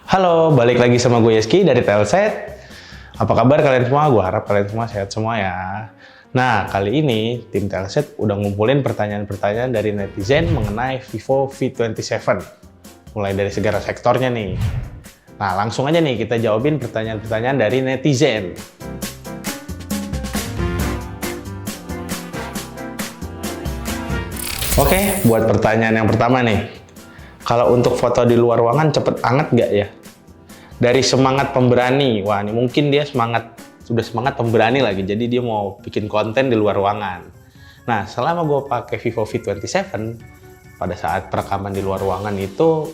Halo, balik lagi sama gue Yeski dari Telset. Apa kabar kalian semua? Gue harap kalian semua sehat semua ya. Nah, kali ini tim Telset udah ngumpulin pertanyaan-pertanyaan dari netizen mengenai Vivo V27. Mulai dari segala sektornya nih. Nah, langsung aja nih kita jawabin pertanyaan-pertanyaan dari netizen. Oke, buat pertanyaan yang pertama nih. Kalau untuk foto di luar ruangan cepet anget nggak ya? Dari semangat pemberani, wah ini mungkin dia sudah semangat pemberani lagi, jadi dia mau bikin konten di luar ruangan. Nah, selama gue pakai Vivo V27, pada saat perekaman di luar ruangan itu,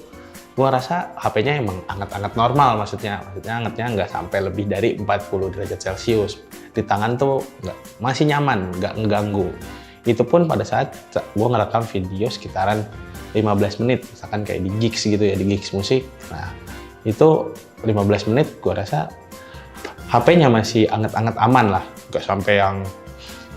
gue rasa HP-nya emang anget-anget normal, maksudnya angetnya nggak sampai lebih dari 40 derajat Celcius. Di tangan tuh masih nyaman, nggak ngeganggu. Itu pun pada saat gue ngerekam video sekitaran 15 menit, misalkan kayak di gigs gitu ya, di gigs musik. Nah, itu 15 menit gue rasa HP-nya masih anget-anget aman lah, nggak sampai yang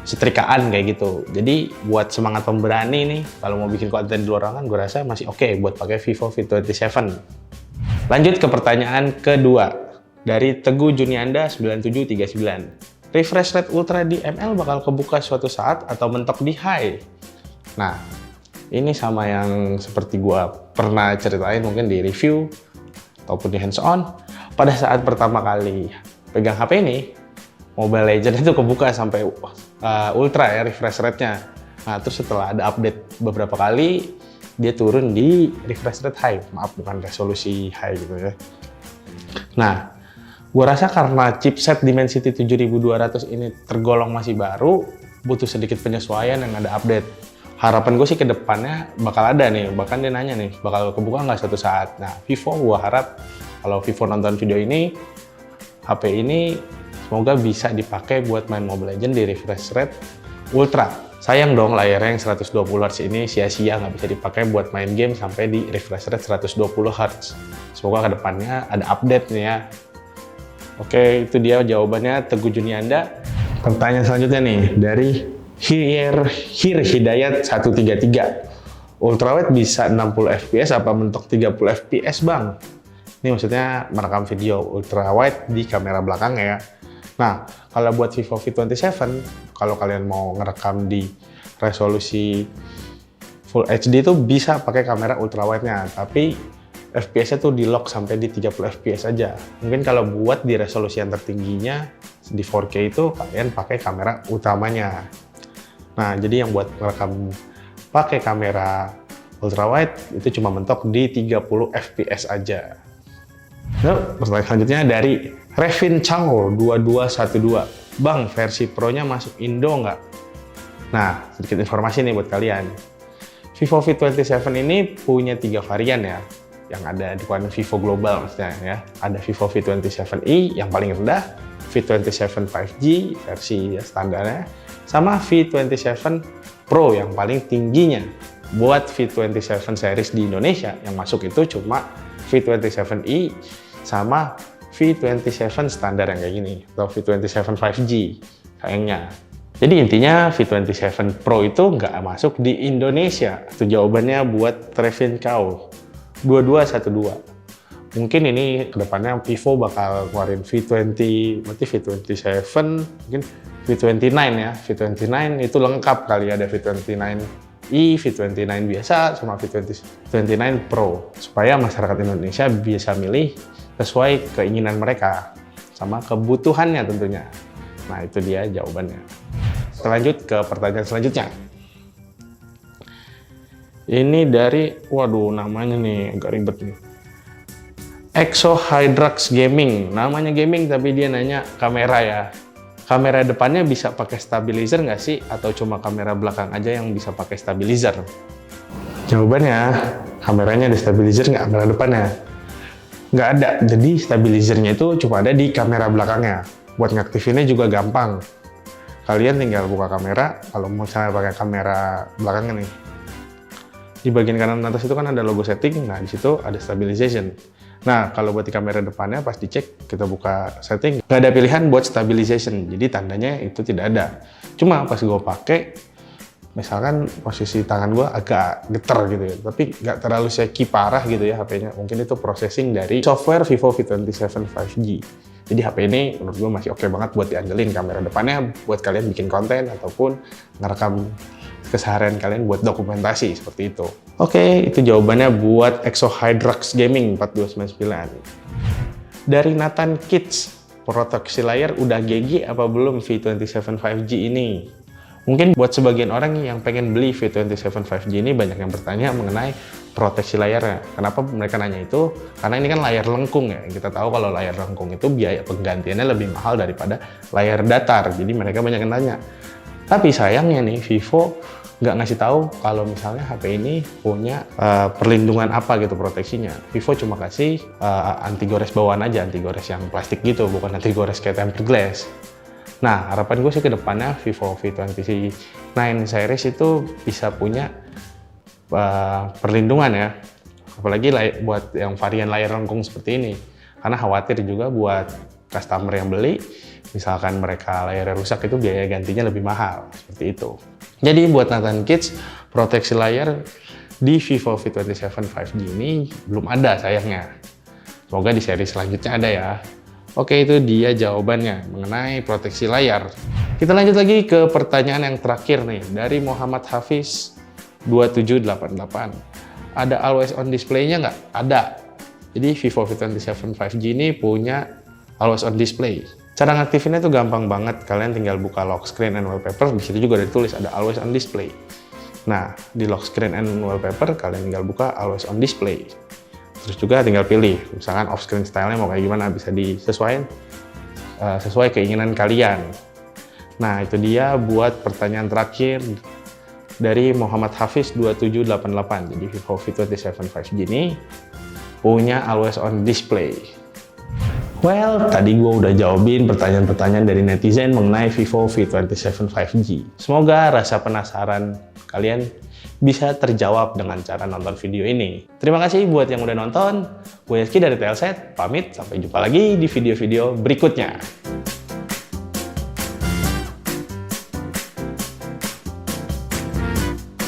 setrikaan kayak gitu. Jadi buat semangat pemberani nih, kalau mau bikin konten di luar ruangan, gue rasa masih oke buat pakai Vivo V27. Lanjut ke pertanyaan kedua dari Teguh Junianda 9739. Refresh rate ultra di ML bakal kebuka suatu saat atau mentok di high? Nah, ini sama yang seperti gue pernah ceritain mungkin di review ataupun di hands-on. Pada saat pertama kali pegang HP ini, Mobile Legends itu kebuka sampai ultra ya refresh rate-nya. Nah, terus setelah ada update beberapa kali, dia turun di refresh rate high. Maaf, bukan resolusi high gitu ya. Nah, gue rasa karena chipset Dimensity 7200 ini tergolong masih baru, butuh sedikit penyesuaian yang ada update. Harapan gue sih ke depannya bakal ada nih, bahkan dia nanya nih, bakal kebuka nggak suatu saat. Nah, Vivo gue harap kalau Vivo nonton video ini, HP ini semoga bisa dipakai buat main Mobile Legends di refresh rate ultra. Sayang dong layarnya yang 120 Hz ini sia-sia nggak bisa dipakai buat main game sampai di refresh rate 120 Hz. Semoga ke depannya ada update nih ya. Oke, itu dia jawabannya Teguh Junianda. Pertanyaan selanjutnya nih dari Hir Hidayat 133. Ultrawide bisa 60 fps apa mentok 30 fps bang? Ini maksudnya merekam video ultrawide di kamera belakang ya. Nah, kalau buat Vivo V27, kalau kalian mau ngerekam di resolusi Full HD itu bisa pakai kamera ultrawide-nya, tapi FPS-nya tuh di lock sampai di 30 fps aja. Mungkin kalau buat di resolusi yang tertingginya di 4K itu kalian pakai kamera utamanya. Nah, jadi yang buat merekam pakai kamera ultrawide itu cuma mentok di 30 fps aja. Nah, pertanyaan selanjutnya dari Revin Chango 2212. Bang, versi Pro-nya masuk Indo nggak? Nah, sedikit informasi nih buat kalian. Vivo V27 ini punya 3 varian ya, yang ada di Vivo Global maksudnya ya. Ada Vivo V27i yang paling rendah, V27 5G versi standarnya, sama V27 Pro yang paling tingginya. Buat V27 series di Indonesia yang masuk itu cuma V27i sama V27 standar yang kayak gini, atau V27 5G sayangnya. Jadi intinya V27 Pro itu nggak masuk di Indonesia. Itu jawabannya buat Trevin Kau 2212. Mungkin ini kedepannya Vivo bakal keluarin berarti V27, mungkin V29 ya. V29 itu lengkap kali, ada V29i, V29 biasa, sama V29 Pro. Supaya masyarakat Indonesia bisa milih sesuai keinginan mereka, sama kebutuhannya tentunya. Nah, itu dia jawabannya. Lanjut ke pertanyaan selanjutnya. Ini dari, waduh namanya nih agak ribet nih. Exo Hydrax Gaming, namanya gaming tapi dia nanya kamera ya. Kamera depannya bisa pakai stabilizer nggak sih? Atau cuma kamera belakang aja yang bisa pakai stabilizer? Jawabannya, kameranya ada stabilizer nggak kamera depannya? Nggak ada, jadi stabilizernya itu cuma ada di kamera belakangnya. Buat ngaktifinnya juga gampang. Kalian tinggal buka kamera, kalau misalnya pakai kamera belakangnya nih. Di bagian kanan atas itu kan ada logo setting, nah di situ ada stabilization. Nah, kalau buat di kamera depannya pas dicek, kita buka setting, nggak ada pilihan buat stabilization, jadi tandanya itu tidak ada. Cuma pas gue pakai, misalkan posisi tangan gue agak geter gitu ya, tapi nggak terlalu shaky parah gitu ya HP-nya. Mungkin itu processing dari software Vivo V27 5G. Jadi HP ini menurut gue masih oke banget buat diandelin kamera depannya buat kalian bikin konten ataupun ngerekam keseharian kalian buat dokumentasi seperti itu. Oke, itu jawabannya buat Exohydrox Gaming 4299. Dari Nathan Kids, proteksi layar udah GG apa belum V27 5G ini? Mungkin buat sebagian orang yang pengen beli V27 5G ini banyak yang bertanya mengenai proteksi layarnya. Kenapa mereka nanya itu? Karena ini kan layar lengkung ya. Kita tahu kalau layar lengkung itu biaya penggantiannya lebih mahal daripada layar datar. Jadi mereka banyak yang nanya. Tapi sayangnya nih Vivo nggak ngasih tahu kalau misalnya HP ini punya perlindungan apa gitu proteksinya. Vivo cuma kasih anti gores bawaan aja, anti gores yang plastik gitu, bukan anti gores kayak tempered glass. Nah, harapan gue sih ke depannya Vivo V29 series itu bisa punya perlindungan ya. Apalagi buat yang varian layar lengkung seperti ini. Karena khawatir juga buat customer yang beli, misalkan mereka layarnya rusak itu biaya gantinya lebih mahal. Seperti itu. Jadi buat Nathan Kids, proteksi layar di Vivo V27 5G ini belum ada sayangnya. Semoga di seri selanjutnya ada ya. Oke, itu dia jawabannya mengenai proteksi layar. Kita lanjut lagi ke pertanyaan yang terakhir nih, dari Muhammad Hafiz 2788. Ada always on display-nya nggak? Ada. Jadi Vivo V27 5G ini punya always on display. Cara ngaktifinnya itu gampang banget. Kalian tinggal buka lock screen and wallpaper, di situ juga ada ditulis ada always on display. Nah, di lock screen and wallpaper kalian tinggal buka always on display. Terus juga tinggal pilih, misalkan off screen style-nya mau kayak gimana, bisa disesuaikan sesuai keinginan kalian. Nah, itu dia buat pertanyaan terakhir dari Muhammad Hafiz 2788. Jadi Vivo V27 5G ini punya always on display. Well, tadi gue udah jawabin pertanyaan-pertanyaan dari netizen mengenai Vivo V27 5G. Semoga rasa penasaran kalian bisa terjawab dengan cara nonton video ini. Terima kasih buat yang udah nonton. Gue Yazky dari Telset, pamit. Sampai jumpa lagi di video-video berikutnya.